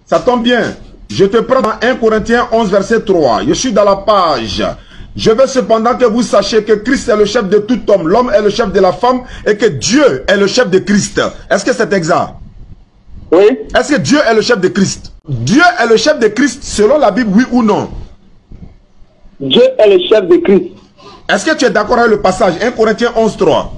Ça tombe bien. Je te prends dans 1 Corinthiens 11, verset 3. Je suis dans la page. Je veux cependant que vous sachiez que Christ est le chef de tout homme. L'homme est le chef de la femme et que Dieu est le chef de Christ. Est-ce que c'est exact? Oui. Est-ce que Dieu est le chef de Christ? Dieu est le chef de Christ selon la Bible, oui ou non? Dieu est le chef de Christ. Est-ce que tu es d'accord avec le passage 1 Corinthiens 11, 3?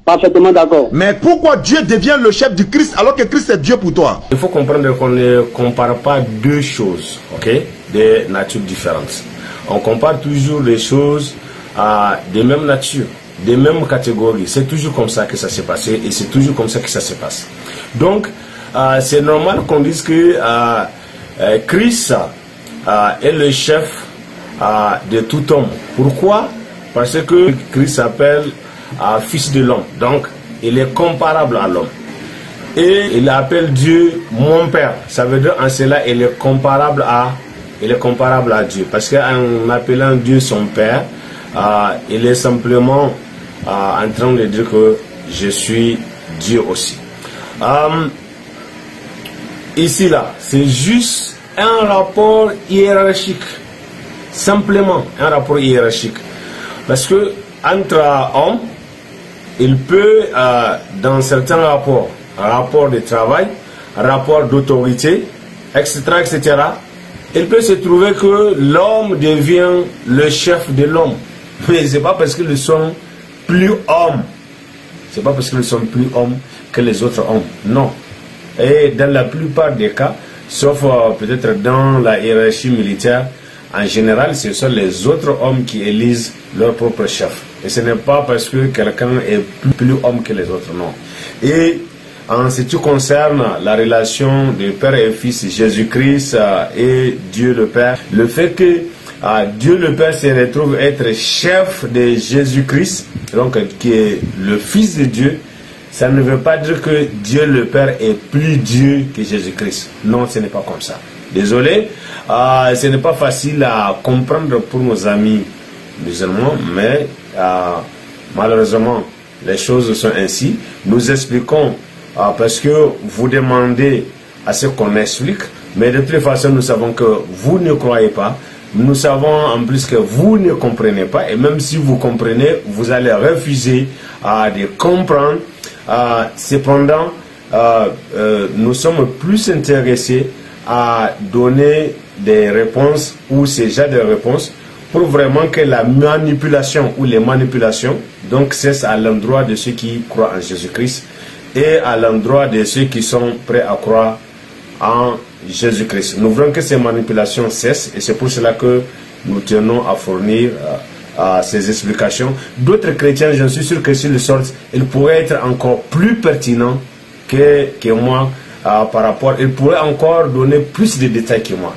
Parfaitement d'accord. Mais pourquoi Dieu devient le chef du Christ alors que Christ est Dieu pour toi? Il faut comprendre qu'on ne compare pas deux choses, ok, de nature différentes. On compare toujours les choses de même nature, des mêmes catégories. C'est toujours comme ça que ça s'est passé et c'est toujours comme ça que ça se passe. Donc, c'est normal qu'on dise que Christ est le chef de tout homme. Pourquoi? Parce que Christ s'appelle fils de l'homme. Donc, il est comparable à l'homme. Et il appelle Dieu mon Père. Ça veut dire en cela, il est comparable à Dieu. Parce qu'en appelant Dieu son Père, il est simplement en train de dire que je suis Dieu aussi. Ici, là, c'est juste un rapport hiérarchique. Simplement un rapport hiérarchique. Parce que entre hommes, il peut, dans certains rapports, rapport de travail, rapport d'autorité, etc., etc., il peut se trouver que l'homme devient le chef de l'homme. Mais ce n'est pas parce qu'ils sont plus hommes. C'est pas parce qu'ils sont plus hommes que les autres hommes. Non. Et dans la plupart des cas, sauf peut-être dans la hiérarchie militaire, en général, ce sont les autres hommes qui élisent leur propre chef. Et ce n'est pas parce que quelqu'un est plus homme que les autres, non. Et en ce qui concerne la relation de Père et Fils, Jésus-Christ et Dieu le Père, le fait que Dieu le Père se retrouve être chef de Jésus-Christ, donc qui est le Fils de Dieu, ça ne veut pas dire que Dieu le Père est plus Dieu que Jésus-Christ. Non, ce n'est pas comme ça. Désolé, ce n'est pas facile à comprendre pour nos amis musulmans, mais malheureusement, les choses sont ainsi. Nous expliquons parce que vous demandez à ce qu'on explique, mais de toute façon, nous savons que vous ne croyez pas. Nous savons en plus que vous ne comprenez pas, et même si vous comprenez, vous allez refuser de comprendre. Cependant, nous sommes plus intéressés à donner des réponses ou ces genres de réponses pour vraiment que la manipulation ou les manipulations donc cessent à l'endroit de ceux qui croient en Jésus-Christ et à l'endroit de ceux qui sont prêts à croire en Jésus-Christ. Nous voulons que ces manipulations cessent et c'est pour cela que nous tenons à fournir ces explications. D'autres chrétiens, je suis sûr que s'ils le sortent, ils pourraient être encore plus pertinents que moi par rapport, ils pourraient encore donner plus de détails que moi.